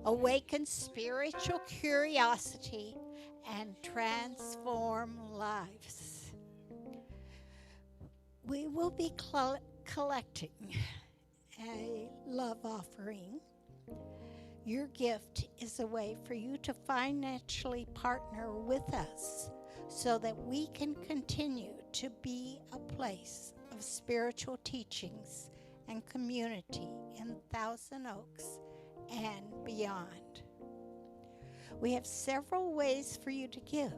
awaken spiritual curiosity, and transform lives. We will be collecting a love offering. Your gift is a way for you to financially partner with us so that we can continue to be a place of spiritual teachings and community in Thousand Oaks and beyond. We have several ways for you to give.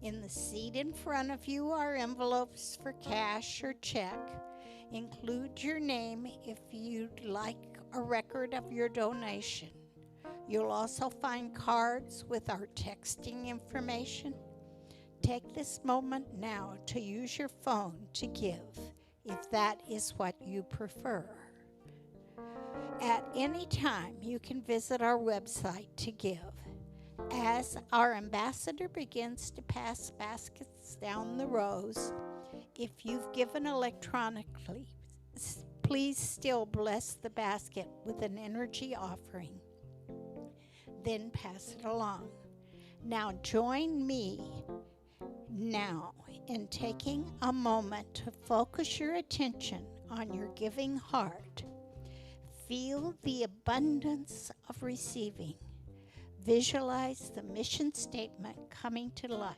In the seat in front of you are envelopes for cash or check. Include your name if you'd like a record of your donation. You'll also find cards with our texting information. Take this moment now to use your phone to give, if that is what you prefer. At any time, you can visit our website to give. As our ambassador begins to pass baskets down the rows, if you've given electronically, please still bless the basket with an energy offering. Then pass it along. Now join me now in taking a moment to focus your attention on your giving heart. Feel the abundance of receiving. Visualize the mission statement coming to life.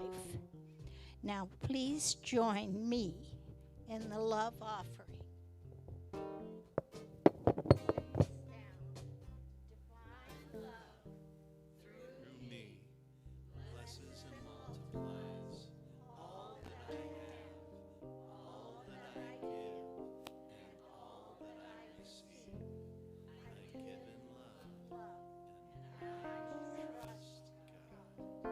Now please join me in the love offering. Through me, blesses and multiplies all that I have, all that I give, and all that I receive. I give in love, and I trust God.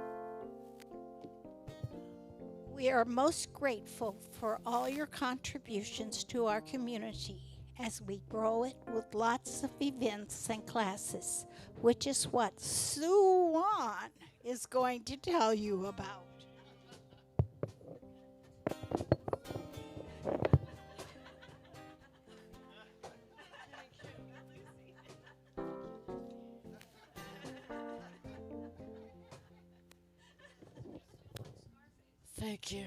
We are most grateful for all your contributions to our community as we grow it with lots of events and classes, which is what Sue Wan is going to tell you about. Thank you.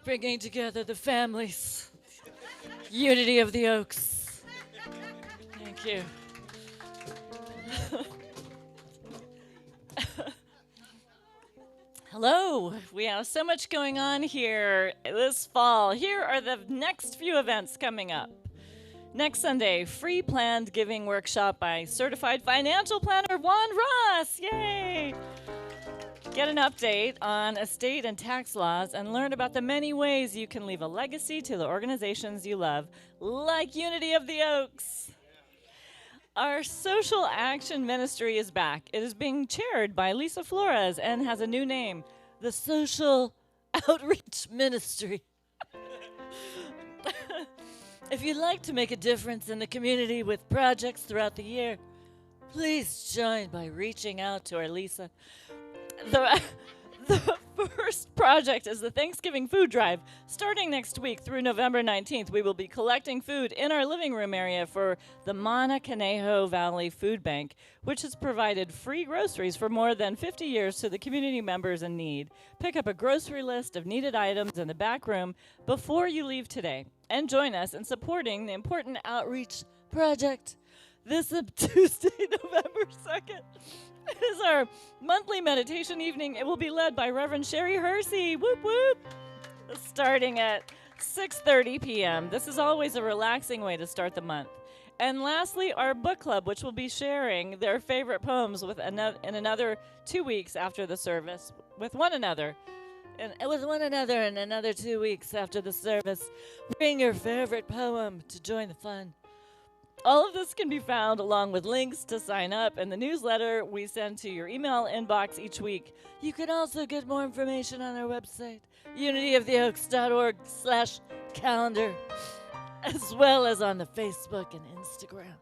Bringing together the families. Unity of the Oaks. Thank you. Hello. We have so much going on here this fall. Here are the next few events coming up. Next Sunday, free planned giving workshop by certified financial planner Juan Ross. Yay! Get an update on estate and tax laws and learn about the many ways you can leave a legacy to the organizations you love, like Unity of the Oaks. Our social action ministry is back. It is being chaired by Lisa Flores and has a new name, the Social Outreach Ministry. If you'd like to make a difference in the community with projects throughout the year, please join by reaching out to our Lisa. The first project is the Thanksgiving food drive. Starting next week through November 19th, we will be collecting food in our living room area for the Mana Conejo Valley Food Bank, which has provided free groceries for more than 50 years to the community members in need. Pick up a grocery list of needed items in the back room before you leave today, and join us in supporting the important outreach project. This Tuesday, November 2nd. is our monthly meditation evening. It will be led by Reverend Sherry Hersey. Whoop, whoop. Starting at 6:30 p.m. This is always a relaxing way to start the month. And lastly, our book club, which will be sharing their favorite poems in another 2 weeks after the service with one another. And in another 2 weeks after the service. Bring your favorite poem to join the fun. All of this can be found along with links to sign up in the newsletter we send to your email inbox each week. You can also get more information on our website, unityoftheoaks.org/calendar, as well as on the Facebook and Instagram.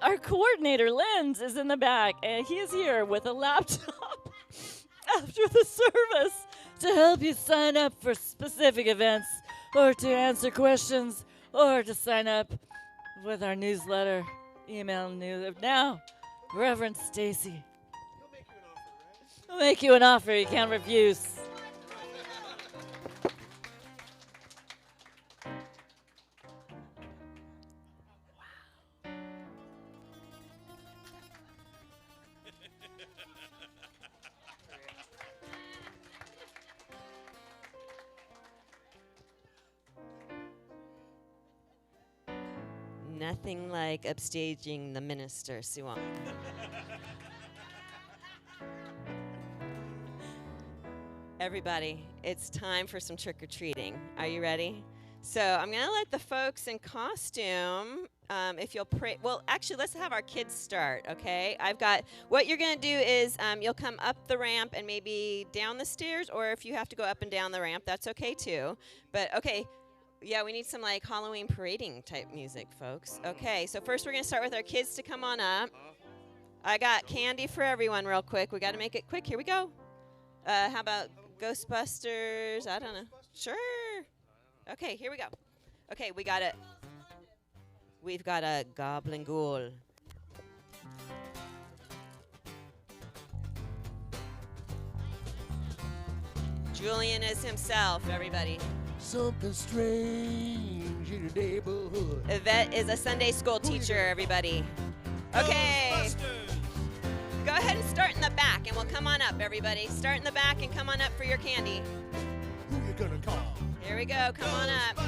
Our coordinator, Linz, is in the back, and he is here with a laptop after the service to help you sign up for specific events or to answer questions or to sign up with our newsletter, email news. Now, Reverend Stacy. He'll make you an offer you can't refuse. Nothing like upstaging the minister, Suwan. Everybody, it's time for some trick-or-treating. Are you ready? So I'm going to let the folks in costume, if you'll pray. Well, actually, let's have our kids start, okay? What you're going to do is you'll come up the ramp and maybe down the stairs, or if you have to go up and down the ramp, that's okay too. But, okay. Yeah, we need some like Halloween parading type music, folks. Okay, so first we're going to start with our kids to come on up. I got candy for everyone real quick. We got to make it quick. Here we go. How about Ghostbusters? I don't know. Sure. Okay, here we go. Okay, we've got a goblin ghoul. Julian is himself, everybody. Something strange in the neighborhood. Yvette is a Sunday school teacher, everybody. Okay. Go ahead and start in the back, and we'll come on up, everybody. Start in the back and come on up for your candy. Who you gonna call? Here we go. Come on up.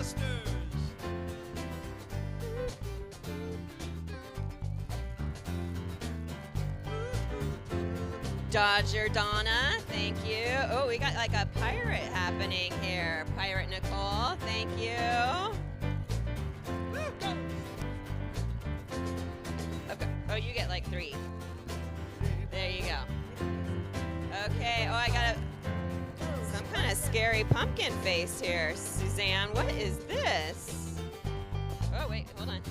Dodger Donna, thank you. Oh, we got like a pirate happening here. Pirate Nicole, thank you. Okay. Oh, you get like 3. There you go. Okay. Oh, I got some kind of scary pumpkin face here. Suzanne, what is this? Oh, wait, hold on.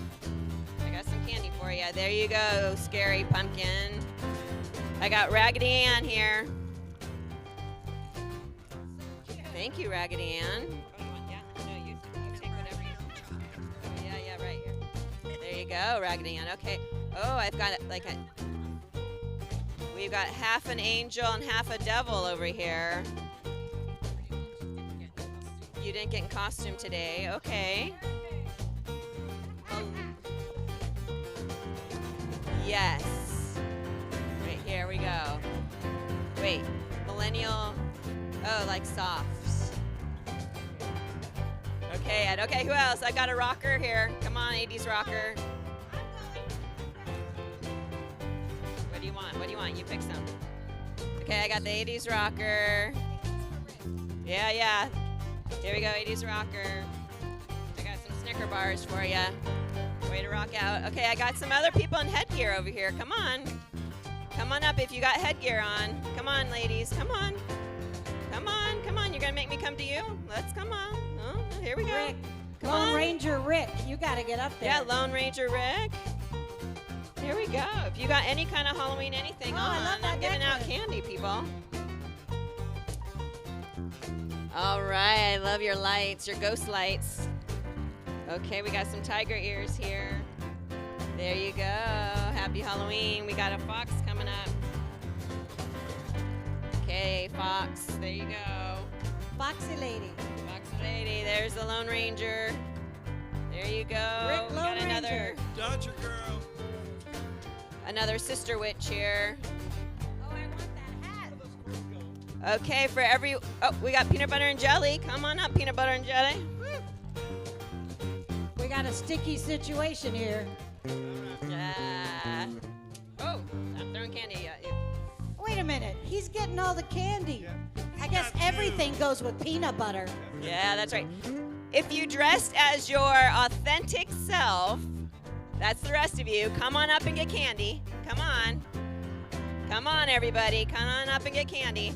I got some candy for you. There you go, scary pumpkin. I got Raggedy Ann here. Thank you, Raggedy Ann. You take whatever you. Yeah, right here. There you go, Raggedy Ann. Okay. Oh, I've got we've got half an angel and half a devil over here. You didn't get in costume today. Okay. Yes. Right, here we go. Wait, millennial. Oh, like softs. Okay, Ed. Okay, who else? I got a rocker here. Come on, 80s rocker. What do you want? What do you want? You pick some. Okay, I got the 80s rocker. Yeah. Here we go, 80s rocker. I got some Snicker bars for you. Way to rock out. Okay, I got some other people in headgear over here. Come on. Come on up if you got headgear on. Come on, ladies. Come on. Come on. Come on. You're going to make me come to you? Let's come on. Oh, here we go. Rick. Come Lone on. Ranger Rick, you got to get up there. Yeah, Lone Ranger Rick. Here we go. If you got any kind of Halloween anything Oh, I love on, that I'm giving out necklace. candy, people. All right. I love your lights, your ghost lights. Okay, we got some tiger ears here. There you go. Happy Halloween. We got a fox coming up. Okay, fox. There you go. Foxy Lady. Foxy lady. There's the Lone Ranger. There you go. Rick, We Lone got another Ranger. Dodger girl. another sister witch here. Oh, I want that hat. Okay, for every we got peanut butter and jelly. Come on up, peanut butter and jelly. We got a sticky situation here. Yeah. Oh, I'm throwing candy at you. Wait a minute. He's getting all the candy. I guess everything goes with peanut butter. Yeah, that's right. If you dressed as your authentic self, that's the rest of you. Come on up and get candy. Come on. Come on, everybody. Come on up and get candy.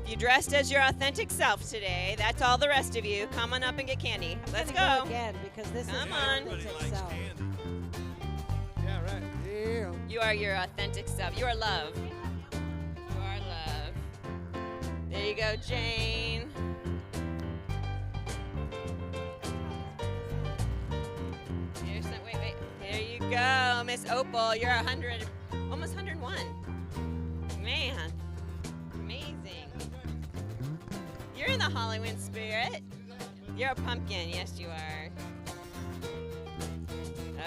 If you dressed as your authentic self today, that's all the rest of you. Come on up and get candy. Let's Gonna go. again because this Come is on. my authentic self. Yeah, right. Yeah. You are your authentic self. You are love. You are love. There you go, Jane. Here's some, wait. There you go, Miss Opal. You're 100, almost 101. Man, amazing. You're in the Halloween spirit. You're a pumpkin. Yes, you are.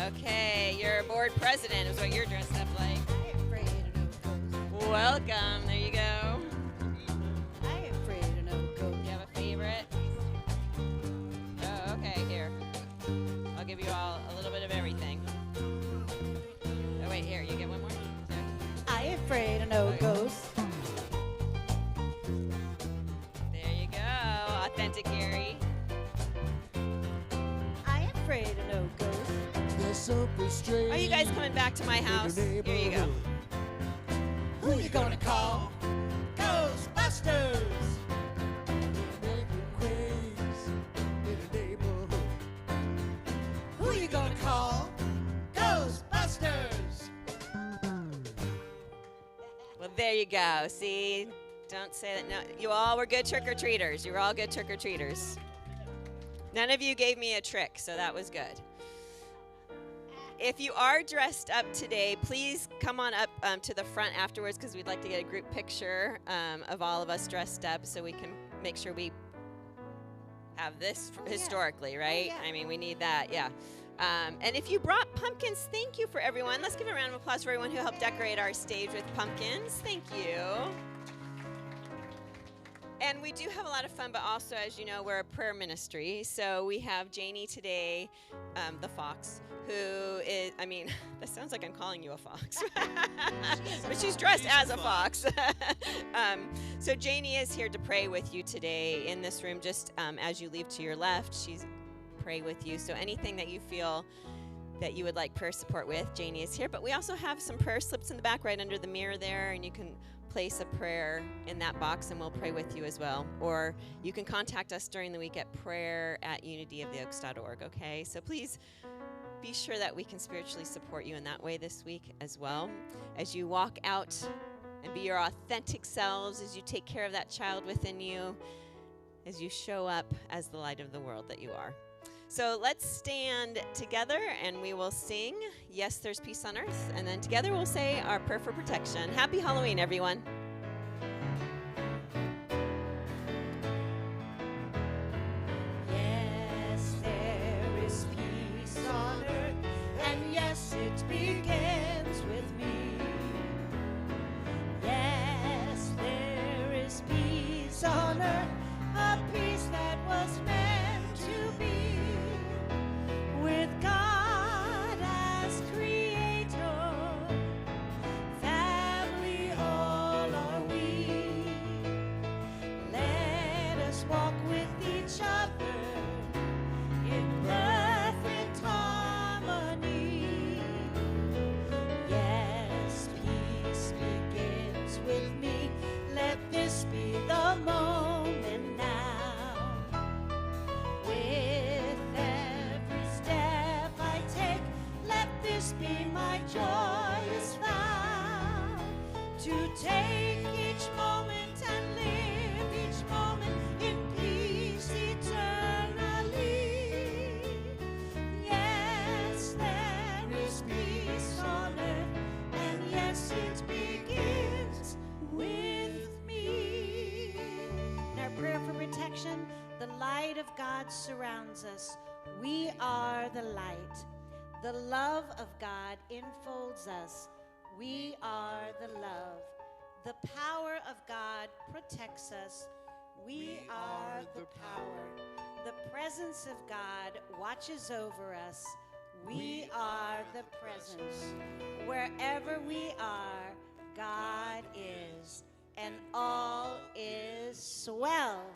Okay, you're a board president is what you're dressed up like. I am afraid of no ghosts. Welcome. There you go. I am afraid of no Do ghosts. you have a favorite? Oh, okay, here. I'll give you all a little bit of everything. Oh, wait, here, you get one more? There. I am afraid of no ghosts. There you go. Authentic Gary. I am afraid of no ghosts. There's something strange. Are you guys coming back to my house? Here you go. Who you gonna call? Ghostbusters! Who you gonna call? Ghostbusters! There you go. See, don't say that. No, you all were good trick-or-treaters. You were all good trick-or-treaters. None of you gave me a trick, so that was good. If you are dressed up today, please come on up to the front afterwards because we'd like to get a group picture of all of us dressed up so we can make sure we have this historically, right? I mean, we need that, yeah. And if you brought pumpkins, thank you for everyone. Let's give a round of applause for everyone who helped decorate our stage with pumpkins. Thank you. And we do have a lot of fun, but also, as you know, we're a prayer ministry. So we have Janie today, the fox, who is, I mean, that sounds like I'm calling you a fox. But she's dressed as a fox. So Janie is here to pray with you today in this room, just as you leave to your left. She's pray with you. So anything that you feel that you would like prayer support with, Janie is here. But we also have some prayer slips in the back right under the mirror there, and you can place a prayer in that box and we'll pray with you as well. Or you can contact us during the week at prayer@unityoftheoaks.org, okay? So please be sure that we can spiritually support you in that way this week as well. As you walk out and be your authentic selves, as you take care of that child within you, as you show up as the light of the world that you are. So let's stand together and we will sing, Yes, There's Peace on Earth. And then together we'll say our prayer for protection. Happy Halloween, everyone. Yes, there is peace on earth, and yes, it begins with me. Yes, there is peace on earth, a peace that was meant to be. With God as creator, family all are we. Let us walk with each other in perfect harmony. Yes, peace begins with me. Let this be the moment now. With every step I take, let this be my joyous vow. To take each moment and live each moment in peace eternally. Yes, there is peace on earth, and yes, it begins with me. In our prayer for protection, the light of God surrounds us. We are the light. The love of God enfolds us. We are the love. The power of God protects us. We are the power. The presence of God watches over us. We are the presence. Wherever we are, God is, and all is well.